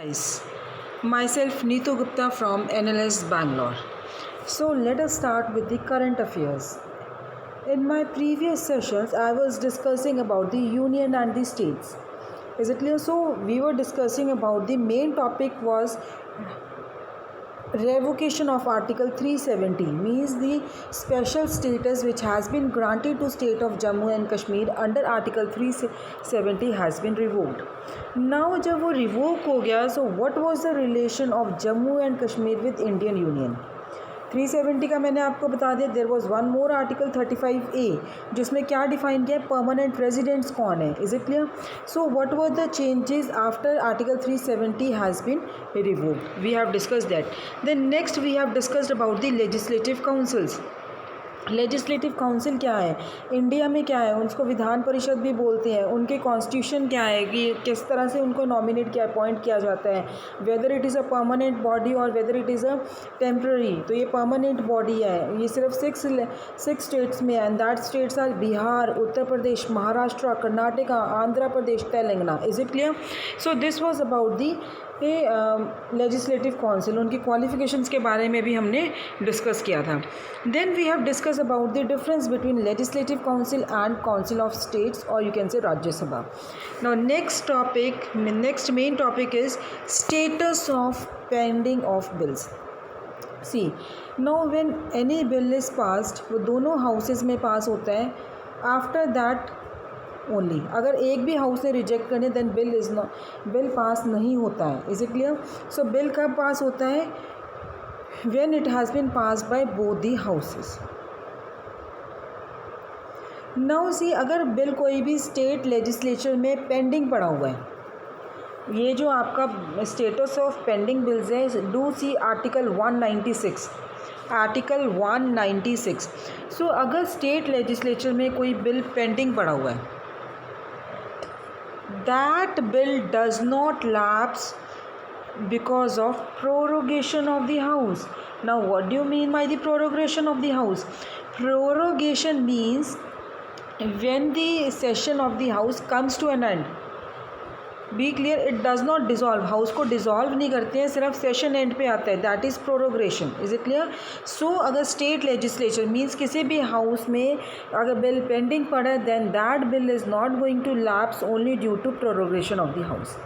Guys, myself Neetu Gupta from NLS Bangalore. So let us start with the current affairs. In my previous sessions, I was discussing about the union and the states. Is it clear? So we were discussing about the main topic was revocation of article 370, means the special status which has been granted to state of Jammu and Kashmir under article 370 has been revoked. Now जब वो revoke हो गया, so what was the relation of Jammu and Kashmir with Indian Union? 370 का मैंने आपको बता दिया. There was one more article 35A जिसमें क्या डिफाइन किया है, परमानेंट रेजिडेंट्स कौन है. Is it clear? So what were the changes after article 370 has been revoked. We have discussed that. Then next we have discussed about the legislative councils. Legislative council क्या है, India में क्या है, उसको विधान परिषद भी बोलते हैं. उनके कॉन्स्टिट्यूशन क्या है कि किस तरह से उनको नॉमिनेट किया अपॉइंट किया जाता है, whether it is a permanent body और whether it is a temporary. तो ये परमानेंट बॉडी है. ये सिर्फ सिक्स स्टेट्स में है and that states are Bihar, Uttar Pradesh, Maharashtra, Karnataka, Andhra Pradesh, Telangana. Is it clear? So this was about the legislative council. उनकी क्वालिफिकेशंस के बारे में भी हमने डिस्कस किया था. Then we have discuss about the difference between legislative council and council of states और you can say Rajya Sabha. Now next main topic is status of pending of bills. See now when any bill is passed, वो दोनों houses में पास होता है. After that only, अगर एक भी house ने रिजेक्ट करने देन बिल पास नहीं होता है. Is it clear? So bill कब पास होता है? When it has been pass by both the houses. Now see, अगर बिल कोई भी स्टेट लेजिस्लेचर में पेंडिंग पड़ा हुआ है, ये जो आपका स्टेटस ऑफ पेंडिंग बिल्स है, डू सी आर्टिकल 196. आर्टिकल 196. सो अगर स्टेट लेजिस्लेचर में कोई बिल पेंडिंग पड़ा हुआ है, that bill does not lapse because of prorogation of the house. Now what do you mean by the prorogation of the house? Prorogation means when the session of the house comes to an end. Be clear? It does not dissolve. House को dissolve नहीं करते हैं, सिर्फ session end पे आता है. That is prorogation. Is it clear? So अगर state legislature means किसी भी हाउस में अगर बिल पेंडिंग पड़ा है, then that bill is not going to lapse only due to prorogation of the house.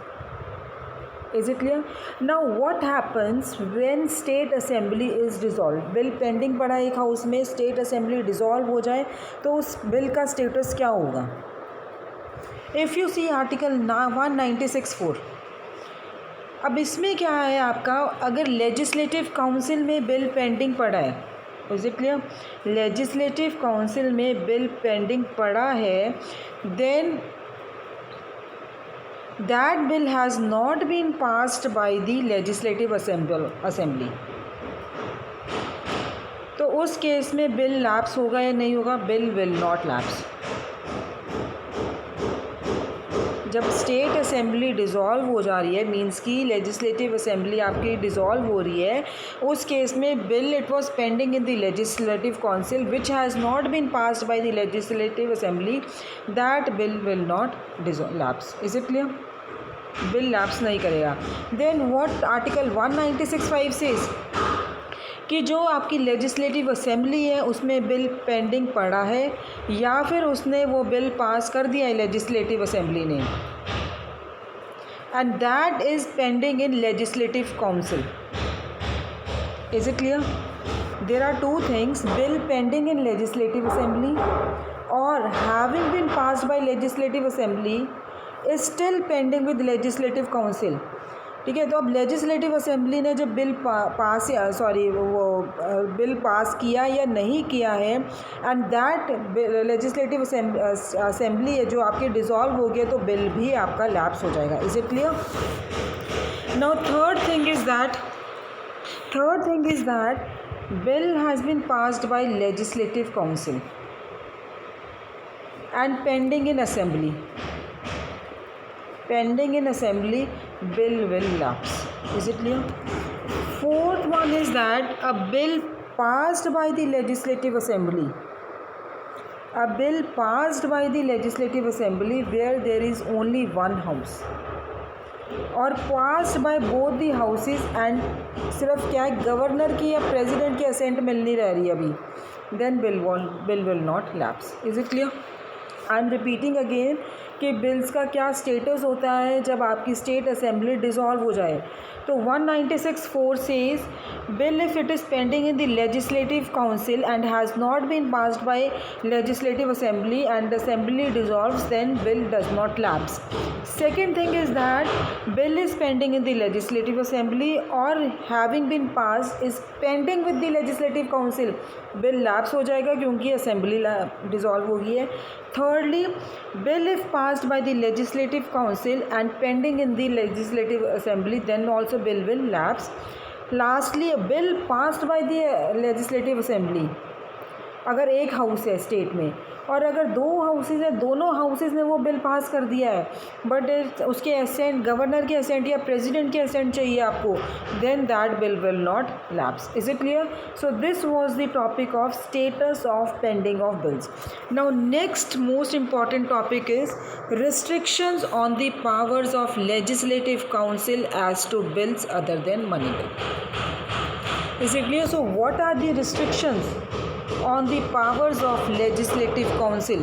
Is it clear? Now what happens when state assembly is dissolve. Bill pending पड़ा है एक house में, state assembly dissolve हो जाए तो उस bill का status क्या होगा? If you see article 196(4). अब इसमें क्या है आपका, अगर लेजिस्लेटिव काउंसिल में बिल पेंडिंग पड़ा है, is it clear? Legislative council में बिल पेंडिंग पड़ा है, then that bill has not been passed by the legislative assembly. तो उस केस में बिल लैप्स होगा या नहीं होगा? Bill will not lapse. जब स्टेट असेंबली डिज़ोल्व हो जा रही है, मींस की लेजिस्लेटिव असेंबली आपकी डिज़ोल्व हो रही है, उस केस में bill it was pending in the legislative council which has not been passed by the legislative assembly, that bill will not lapse. Is it clear? Bill lapse नहीं करेगा. Then what article 196(5) says कि जो आपकी legislative assembly है उसमें bill pending पड़ा है या फिर उसने वो बिल पास कर दिया है लेजिस्लेटिव असेंबली ने, and that is pending in legislative council. Is it clear? There are two things, bill pending in legislative assembly और having been passed by legislative assembly is still pending with legislative council. ठीक है? तो अब legislative assembly ने जब bill bill pass किया या नहीं किया है, एंड दैट लेजिस्लेटिव असेंबली है जो आपके डिज़ोल्व हो गया, तो बिल भी आपका लैप्स हो जाएगा. Is it clear? Now third thing is that bill has been passed by legislative council and pending in assembly. Pending in assembly, bill will lapse. Is it clear? Fourth one is that a bill passed by the legislative assembly, where there is only one house, और passed by both the houses and सिर्फ क्या है governor की या president की ascent मिल नहीं रह रही अभी, then bill will not lapse. Is it clear? I am repeating again कि बिल्स का क्या स्टेटस होता है जब आपकी स्टेट असेंबली डिसॉल्व हो जाए। तो 196(4) says bill if it is pending in the legislative council and has not been passed by legislative assembly and assembly dissolves then bill does not lapse. Second thing is that bill is pending in the legislative assembly और having been passed is pending with the legislative council, bill lapse हो जाएगा क्योंकि assembly dissolve हो गई है। Thirdly, bill if passed by the legislative council and pending in the legislative assembly, then also bill will lapse. Lastly, a bill passed by the legislative assembly, अगर एक house है state में और अगर दो हाउसेज हैं, दोनों हाउसेज ने वो बिल पास कर दिया है बट उसके असेंट गवर्नर के असेंट या प्रेसिडेंट के असेंट चाहिए आपको, then that bill will not lapse. Is it clear? So this was the topic of status of pending of bills. Now next most important topic is restrictions on the powers of legislative council as to bills other than money bill. Is it clear? So what are the restrictions on the powers of legislative council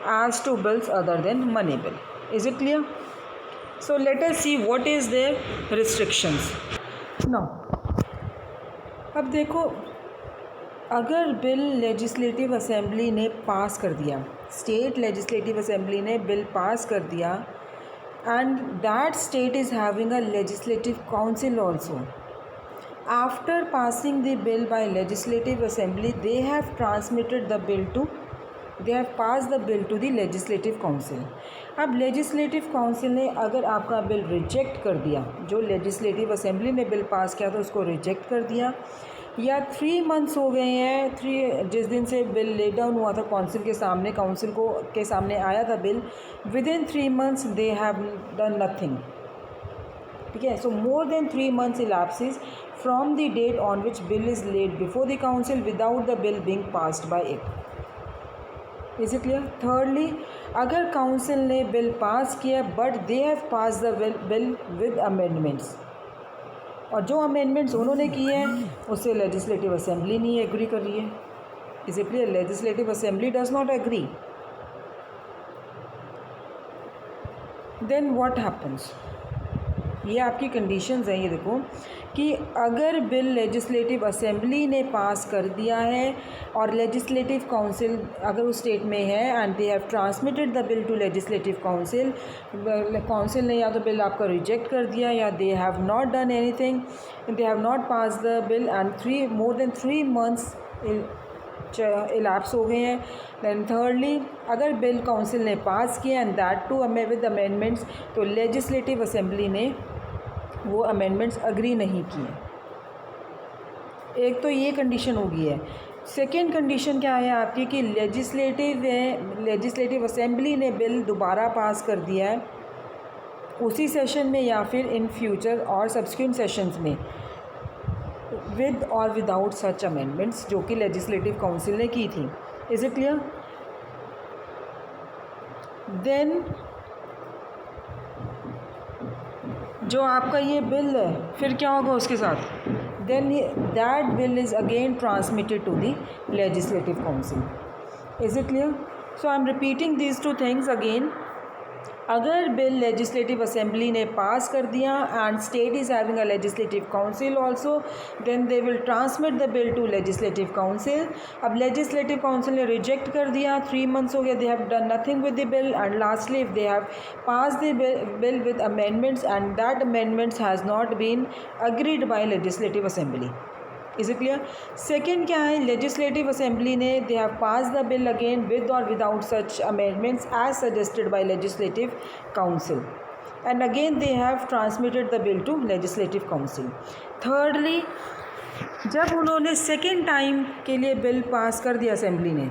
as to bills other than money bill? Is it clear? So let us see what is their restrictions. Now अब देखो, अगर bill legislative assembly ने pass कर दिया, state legislative assembly ने bill pass कर दिया and that state is having a legislative council also, after passing the bill by legislative assembly they have transmitted the bill to they have passed the bill to the legislative council. अब legislative council ने अगर आपका bill reject कर दिया, जो legislative assembly ने bill pass किया था उसको रिजेक्ट कर दिया, या 3 मंथ्स हो गए हैं जिस दिन से बिल ले डाउन हुआ था काउंसिल के सामने, काउंसिल को के सामने आया था bill, with in 3 months they have done nothing. ठीक है, सो मोर than 3 months elapses from the date on which bill is laid before the council without the bill being passed by it. Is it clear? Thirdly, अगर council ने bill pass किया but they have pass the bill with amendments, और जो amendments उन्होंने किए हैं उससे legislative assembly नहीं एग्री कर रही है। Is it clear? Legislative assembly does not agree, then what happens? ये आपकी कंडीशंस हैं। ये देखो कि अगर बिल लेजिस्लेटिव असेंबली ने पास कर दिया है और लेजिस्लेटिव काउंसिल अगर उस स्टेट में है and they have transmitted the bill to legislative council, council ने या तो बिल आपका रिजेक्ट कर दिया या they have not done anything, they have not pass the bill and more than 3 months elapse हो गए हैं। दैन थर्डली, अगर बिल काउंसिल ने पास किया and that too with amendments, तो लेजिस्लेटिव असेंबली ने वो अमेंडमेंट्स अग्री नहीं किए। एक तो ये कंडीशन हो गई है। सेकेंड कंडीशन क्या है आपकी कि लेजिस्लेटिव असेंबली ने बिल दोबारा पास कर दिया है उसी सेशन में या फिर इन फ्यूचर और सब्सिक्वेंट सेशंस में, विद और विदाउट सच अमेंडमेंट्स जो कि लेजिस्लेटिव काउंसिल ने की थी। Is it clear? देन जो आपका ये बिल है फिर क्या होगा उसके साथ, then that bill is again transmitted to the legislative council. Is it clear? So I am repeating these 2 things again. अगर बिल लेजिस्लेटिव असेंबली ने पास कर दिया and state is having a legislative council also, then they will transmit the bill to legislative council. अब legislative council ने reject कर दिया, 3 months हो गया, they have done nothing with the bill and lastly if they have pass the bill with amendments and that amendments has not been agreed by legislative assembly. Is it clear? Second क्या है, legislative assembly ने they have pass the bill again with और without such amendments as suggested by legislative council and again they have transmitted the bill to legislative council. Thirdly, जब उन्होंने second time के लिए bill pass कर दिया assembly ने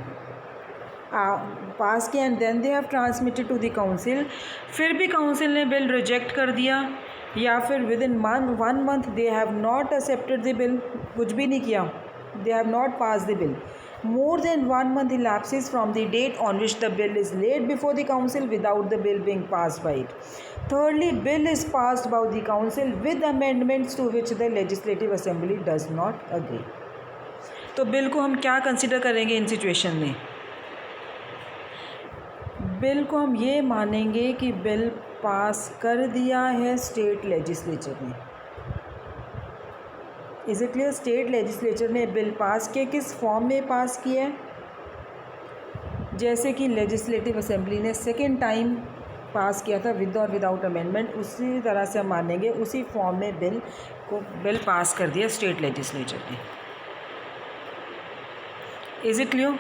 pass किया and then they have transmitted to the council, फिर भी काउंसिल ने बिल रिजेक्ट कर दिया या फिर with in 1 month they have not accepted the bill, कुछ भी नहीं किया, दे have not pass the bill more than 1 month elapses from the date on which the bill is laid before the council without the bill being passed by it. Thirdly, bill is passed by the council with amendments to which the legislative assembly does not agree. तो bill को हम क्या consider करेंगे इन situation में? Bill को हम ये मानेंगे कि बिल पास कर दिया है स्टेट लेजिस्लेचर ने. Is it clear? State legislature ने बिल पास किया. किस फॉर्म में पास किया है? जैसे कि लेजिस्लेटिव असेंबली ने सेकेंड टाइम पास किया था विद और विदाउट अमेंडमेंट, उसी तरह से हम मानेंगे उसी फॉर्म में बिल पास कर दिया स्टेट लेजिस्लेचर ने. Is it clear?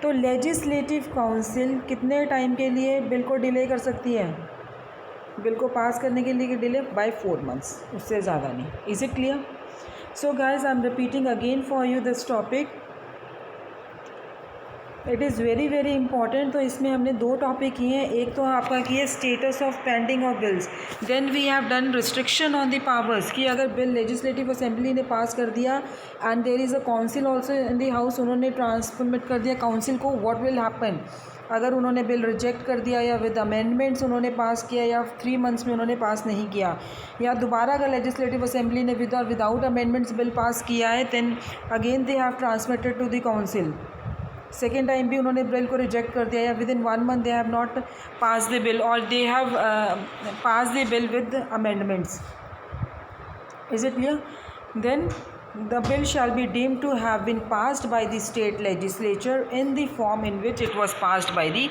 तो लेजिस्लेटिव काउंसिल कितने टाइम के लिए बिल को डिले कर सकती है? बिल को पास करने के लिए डिले बाय 4 months, उससे ज़्यादा नहीं. Is it clear? So guys I am repeating again for you this topic. It is very very important. तो इसमें हमने 2 टॉपिक किए हैं. एक तो आपका किया status of pending of bills. Then we have done restriction on the powers कि अगर बिल लेजिस्लेटिव असेंबली ने पास कर दिया and there is a council also in the house, उन्होंने ट्रांसमिट कर दिया काउंसिल को, व्हाट विल हैपन अगर उन्होंने बिल रिजेक्ट कर दिया या विद अमेंडमेंट्स उन्होंने पास किया या 3 months में उन्होंने पास नहीं किया, या दोबारा अगर लेजिस्लेटिव असेंबली ने विद और विदाउट अमेंडमेंट्स बिल पास किया है, then again they have transmitted to the council. Second time भी उन्होंने बिल को रिजेक्ट कर दिया या within 1 month they have not pass the bill और they have pass the bill with amendments. Is it clear? Then the bill shall be deemed to have been passed by the state legislature in the form in which it was passed by the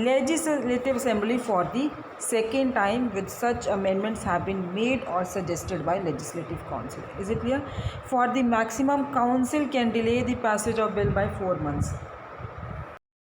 legislative assembly for the second time with such amendments have been made or suggested by legislative council. Is it clear? For the maximum, council can delay the passage of bill by 4 months.